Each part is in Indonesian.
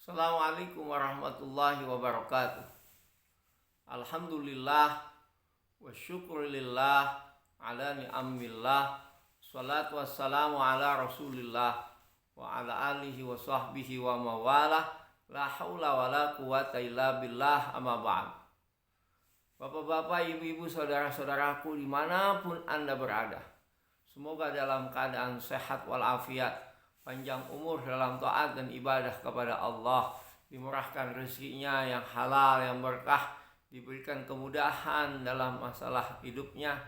Assalamualaikum warahmatullahi wabarakatuh. Alhamdulillah wa syukurillah ala ni'amillah. Salatu wassalamu ala rasulillah wa ala alihi wa sahbihi wa mawalah. La hawla wa la quwata illa billah, amma ba'd. Bapak-bapak, ibu-ibu, saudara-saudaraku dimanapun Anda berada, semoga dalam keadaan sehat walafiat, panjang umur dalam taat dan ibadah kepada Allah, dimurahkan rezekinya yang halal, yang berkah, diberikan kemudahan dalam masalah hidupnya,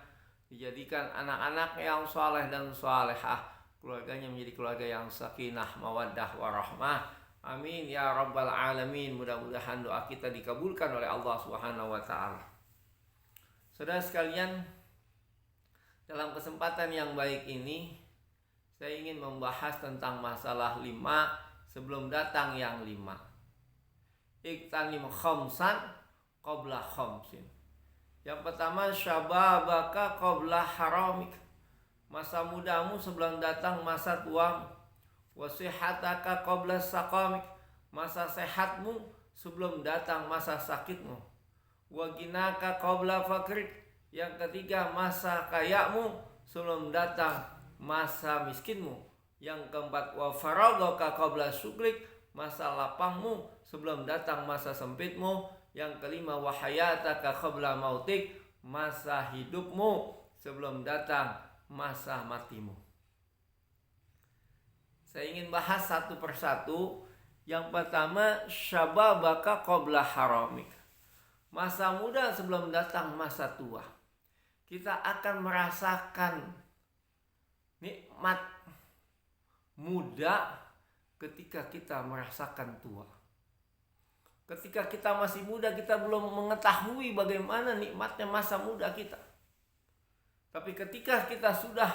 dijadikan anak-anak yang saleh dan salehah, keluarganya menjadi keluarga yang sakinah, mawaddah, warahmah. Amin ya rabbal alamin. Mudah-mudahan doa kita dikabulkan oleh Allah Subhanahu wa taala. Saudara sekalian, dalam kesempatan yang baik ini saya ingin membahas tentang masalah 5 sebelum datang yang 5. Iktanim khamsan qabla khamsin. Yang pertama, syababaka qabla haramik. Masa mudamu sebelum datang masa tuamu. Wasihataka qabla saqamik. Masa sehatmu sebelum datang masa sakitmu. Waginaka qabla fakrik. Yang ketiga, masa kayamu sebelum datang masa miskinmu. Yang keempat, wa faragaka qabla syukrik. Masa lapangmu sebelum datang masa sempitmu. Yang kelima, wa hayataka qabla mautik. Masa hidupmu sebelum datang masa matimu. Saya ingin bahas satu persatu. Yang pertama, syababaka qabla haramik. Masa muda sebelum datang masa tua. Kita akan merasakan nikmat muda ketika kita merasakan tua. Ketika kita masih muda, kita belum mengetahui bagaimana nikmatnya masa muda kita. Tapi ketika kita sudah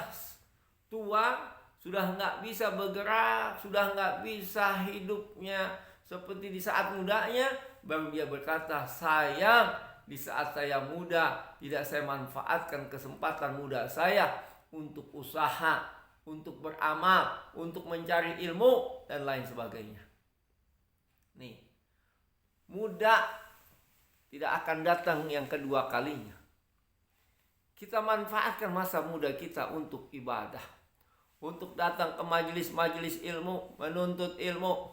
tua, sudah nggak bisa bergerak, sudah nggak bisa hidupnya seperti di saat mudanya, baru dia berkata, sayang, di saat saya muda tidak saya manfaatkan kesempatan muda saya untuk usaha, untuk beramal, untuk mencari ilmu dan lain sebagainya. Nih, muda tidak akan datang yang kedua kalinya. Kita manfaatkan masa muda kita untuk ibadah, untuk datang ke majelis-majelis ilmu, menuntut ilmu,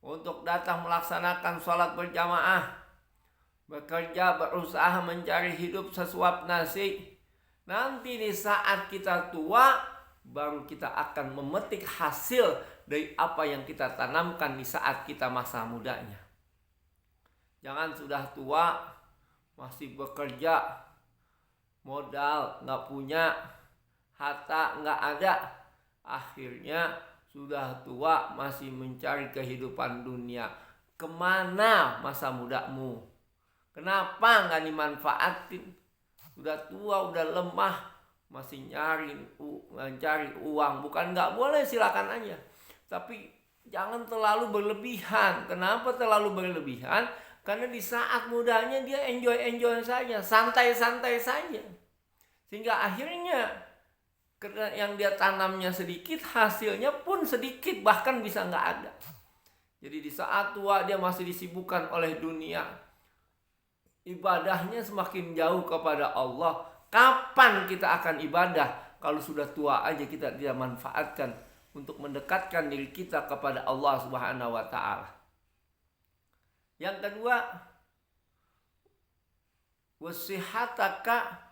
untuk datang melaksanakan sholat berjamaah, bekerja, berusaha mencari hidup sesuap nasi. Nanti di saat kita tua, baru kita akan memetik hasil dari apa yang kita tanamkan di saat kita masa mudanya. Jangan sudah tua, masih bekerja, modal nggak punya, harta nggak ada, akhirnya sudah tua masih mencari kehidupan dunia. Kemana masa mudamu? Kenapa nggak dimanfaatin? Sudah tua, udah lemah, masih mencari uang. Bukan nggak boleh, silakan aja. Tapi jangan terlalu berlebihan. Kenapa terlalu berlebihan? Karena di saat mudanya dia enjoy saja, santai-santai saja. Sehingga akhirnya yang dia tanamnya sedikit, hasilnya pun sedikit, bahkan bisa nggak ada. Jadi di saat tua dia masih disibukkan oleh dunia, ibadahnya semakin jauh kepada Allah. Kapan kita akan ibadah kalau sudah tua aja kita tidak manfaatkan untuk mendekatkan diri kita kepada Allah Subhanahu wa taala. Yang kedua, wasihataka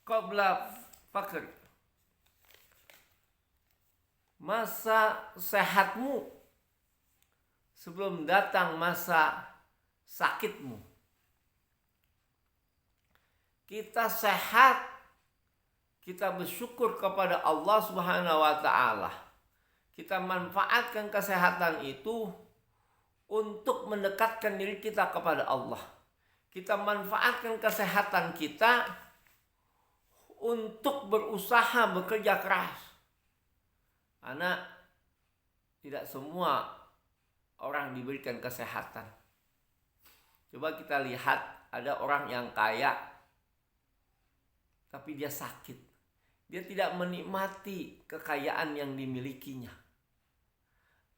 qabla fakir. Masa sehatmu sebelum datang masa sakitmu. Kita sehat, kita bersyukur kepada Allah Subhanahu wa taala. Kita manfaatkan kesehatan itu untuk mendekatkan diri kita kepada Allah. Kita manfaatkan kesehatan kita untuk berusaha, bekerja keras. Karena tidak semua orang diberikan kesehatan. Coba kita lihat, ada orang yang kaya tapi dia sakit. Dia tidak menikmati kekayaan yang dimilikinya.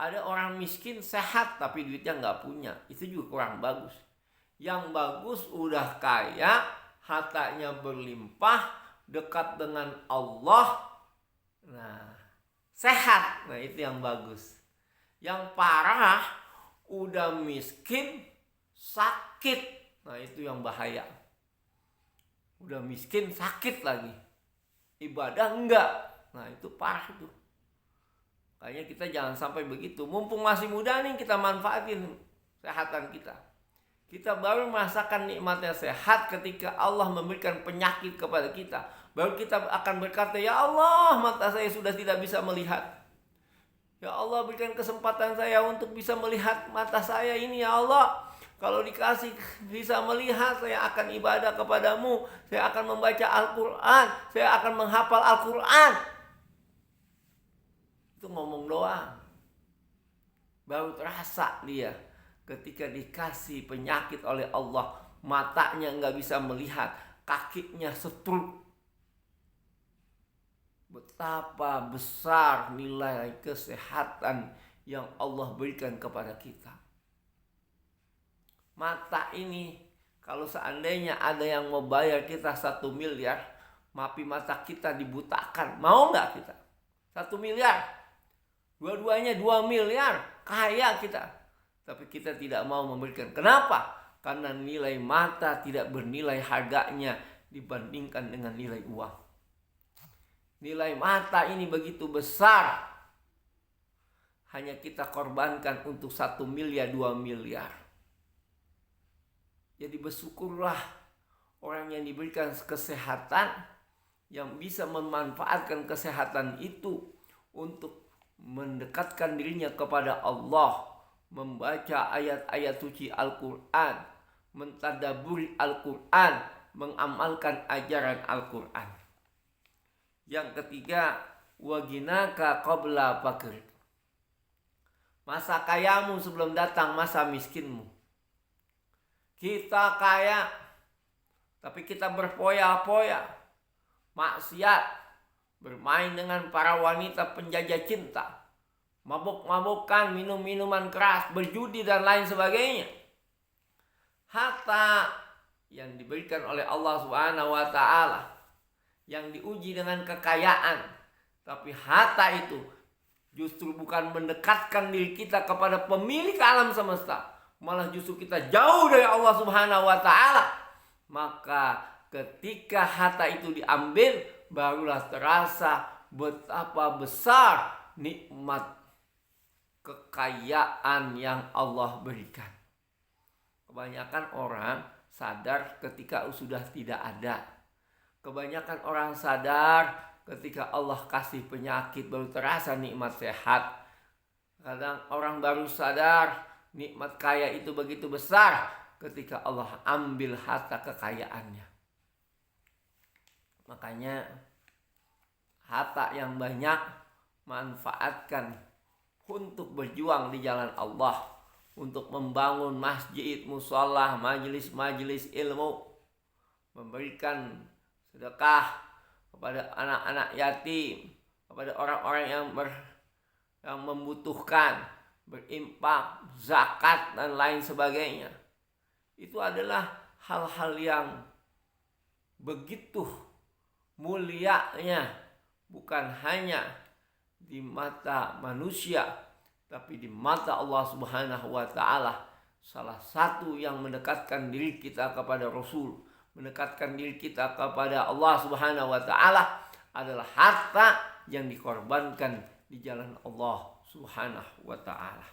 Ada orang miskin sehat tapi duitnya nggak punya, itu juga kurang bagus. Yang bagus udah kaya, hartanya berlimpah, dekat dengan Allah, nah sehat, nah itu yang bagus. Yang parah udah miskin, sakit, nah itu yang bahaya. Udah miskin, sakit lagi, ibadah enggak, nah itu parah tuh. Kayaknya kita jangan sampai begitu. Mumpung masih muda nih, kita manfaatin kesehatan kita. Kita baru merasakan nikmatnya sehat ketika Allah memberikan penyakit kepada kita. Baru kita akan berkata, ya Allah, mata saya sudah tidak bisa melihat. Ya Allah, berikan kesempatan saya untuk bisa melihat mata saya ini, ya Allah. Kalau dikasih bisa melihat, saya akan ibadah kepadamu. Saya akan membaca Al-Quran. Saya akan menghafal Al-Quran. Itu ngomong doang. Baru terasa dia ketika dikasih penyakit oleh Allah. Matanya gak bisa melihat, kakinya setruk. Betapa besar nilai kesehatan yang Allah berikan kepada kita. Mata ini, kalau seandainya ada yang mau bayar kita 1 miliar, mapi mata kita dibutakan, mau gak kita? 1 miliar, dua-duanya 2 miliar, kaya kita. Tapi kita tidak mau memberikan. Kenapa? Karena nilai mata tidak bernilai harganya dibandingkan dengan nilai uang. Nilai mata ini begitu besar, hanya kita korbankan untuk 1 miliar, 2 miliar. Jadi bersyukurlah orang yang diberikan kesehatan, yang bisa memanfaatkan kesehatan itu untuk mendekatkan dirinya kepada Allah, membaca ayat-ayat suci Al-Quran, mentadaburi Al-Quran, mengamalkan ajaran Al-Quran. Yang ketiga, waginaka qabla fakir. Masa kayamu sebelum datang masa miskinmu. Kita kaya, tapi kita berfoya-foya, maksiat, bermain dengan para wanita penjajah cinta, mabuk-mabukan, minum-minuman keras, berjudi dan lain sebagainya. Harta yang diberikan oleh Allah Subhanahu wa taala, yang diuji dengan kekayaan, tapi harta itu justru bukan mendekatkan diri kita kepada pemilik alam semesta, malah justru kita jauh dari Allah Subhanahu wa taala. Maka ketika harta itu diambil, barulah terasa betapa besar nikmat kekayaan yang Allah berikan. Kebanyakan orang sadar ketika sudah tidak ada. Kebanyakan orang sadar ketika Allah kasih penyakit, baru terasa nikmat sehat. Kadang orang baru sadar nikmat kaya itu begitu besar ketika Allah ambil harta kekayaannya. Makanya harta yang banyak manfaatkan untuk berjuang di jalan Allah, untuk membangun masjid, mushola, majelis-majelis ilmu, memberikan sedekah kepada anak-anak yatim, kepada orang-orang yang membutuhkan, berinfak, zakat dan lain sebagainya. Itu adalah hal-hal yang begitu mulianya, bukan hanya di mata manusia, tapi di mata Allah Subhanahu wa taala. Salah satu yang mendekatkan diri kita kepada Rasul, mendekatkan diri kita kepada Allah Subhanahu wa taala adalah harta yang dikorbankan di jalan Allah Subhanahu wa taala.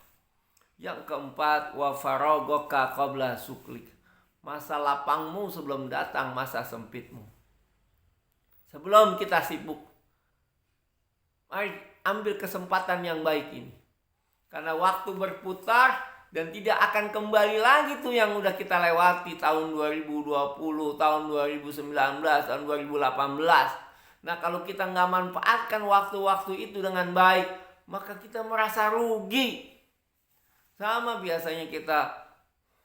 Yang keempat, wa faragoka qabla suklik. Masa lapangmu sebelum datang masa sempitmu. Sebelum kita sibuk, mari ambil kesempatan yang baik ini. Karena waktu berputar dan tidak akan kembali lagi tuh yang udah kita lewati tahun 2020, tahun 2019, tahun 2018. Nah, kalau kita nggak manfaatkan waktu-waktu itu dengan baik, maka kita merasa rugi. Sama biasanya kita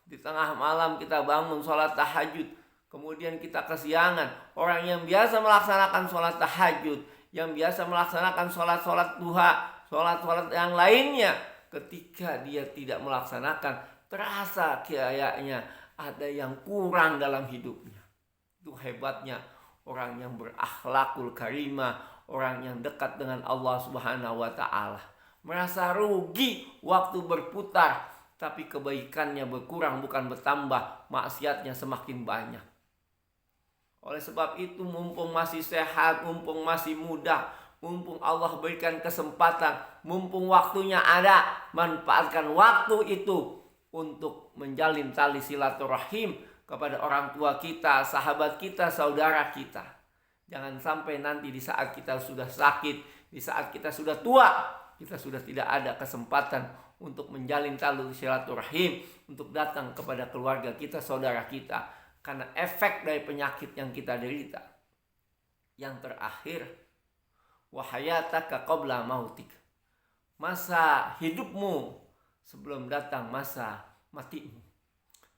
di tengah malam kita bangun sholat tahajud, kemudian kita kesiangan. Orang yang biasa melaksanakan sholat tahajud, yang biasa melaksanakan sholat-sholat duha, sholat-sholat yang lainnya, ketika dia tidak melaksanakan, terasa kayaknya ada yang kurang dalam hidupnya. Itu hebatnya orang yang berakhlakul karimah, orang yang dekat dengan Allah Subhanahu wa taala. Merasa rugi waktu berputar, tapi kebaikannya berkurang bukan bertambah, maksiatnya semakin banyak. Oleh sebab itu, mumpung masih sehat, mumpung masih muda, mumpung Allah berikan kesempatan, mumpung waktunya ada, manfaatkan waktu itu untuk menjalin tali silaturahim kepada orang tua kita, sahabat kita, saudara kita. Jangan sampai nanti di saat kita sudah sakit, di saat kita sudah tua, kita sudah tidak ada kesempatan untuk menjalin tali silaturahim, untuk datang kepada keluarga kita, saudara kita, karena efek dari penyakit yang kita derita. Yang terakhir, wahayataka qabla mautik. Masa hidupmu sebelum datang masa matimu.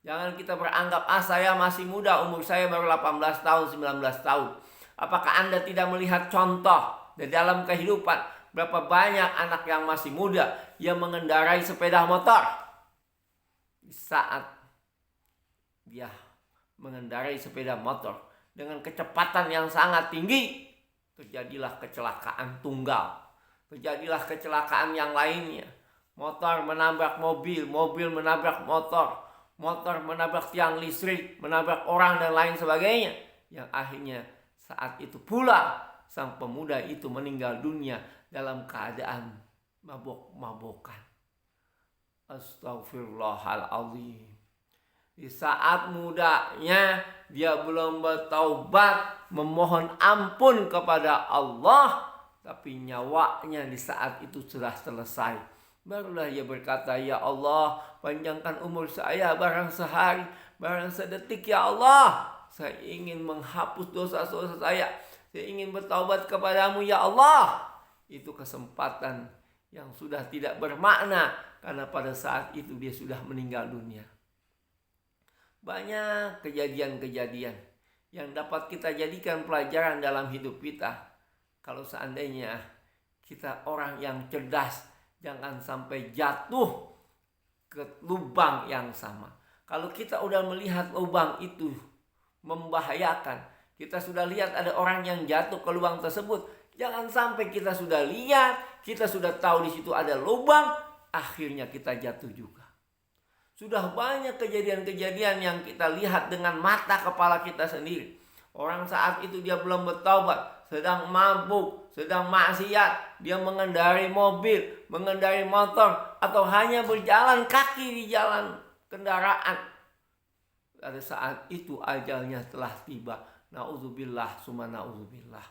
Jangan kita beranggap, saya masih muda, umur saya baru 18 tahun, 19 tahun. Apakah Anda tidak melihat contoh di dalam kehidupan? Berapa banyak anak yang masih muda yang mengendarai sepeda motor. Di saat dia mengendarai sepeda motor dengan kecepatan yang sangat tinggi, terjadilah kecelakaan tunggal, terjadilah kecelakaan yang lainnya. Motor menabrak mobil, mobil menabrak motor, motor menabrak tiang listrik, menabrak orang dan lain sebagainya. Yang akhirnya saat itu pula sang pemuda itu meninggal dunia dalam keadaan mabok-mabokan. Astagfirullahaladzim. Di saat mudanya dia belum bertaubat, memohon ampun kepada Allah, tapi nyawanya di saat itu sudah selesai. Barulah ia berkata, ya Allah, panjangkan umur saya barang sehari, barang sedetik ya Allah. Saya ingin menghapus dosa-dosa saya ingin bertaubat kepadamu ya Allah. Itu kesempatan yang sudah tidak bermakna, karena pada saat itu dia sudah meninggal dunia. Banyak kejadian-kejadian yang dapat kita jadikan pelajaran dalam hidup kita. Kalau seandainya kita orang yang cerdas, jangan sampai jatuh ke lubang yang sama. Kalau kita udah melihat lubang itu membahayakan, kita sudah lihat ada orang yang jatuh ke lubang tersebut, jangan sampai kita sudah lihat, kita sudah tahu di situ ada lubang, akhirnya kita jatuh juga. Sudah banyak kejadian-kejadian yang kita lihat dengan mata kepala kita sendiri. Orang saat itu dia belum bertaubat, sedang mabuk, sedang maksiat, dia mengendarai mobil, mengendarai motor, atau hanya berjalan kaki di jalan kendaraan. Pada saat itu ajalnya telah tiba. Na'udzubillah summa na'udzubillah.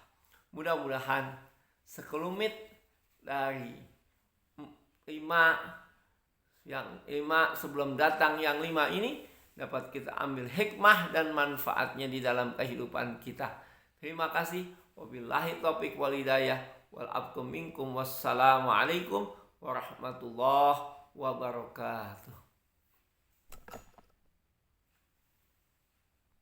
Mudah-mudahan sekelumit dari 5 sebelum datang yang 5 ini dapat kita ambil hikmah dan manfaatnya di dalam kehidupan kita. Terima kasih. Wabillahi taufiq wal hidayah wal afwu minkum. Wassalamualaikum warahmatullahi wabarakatuh.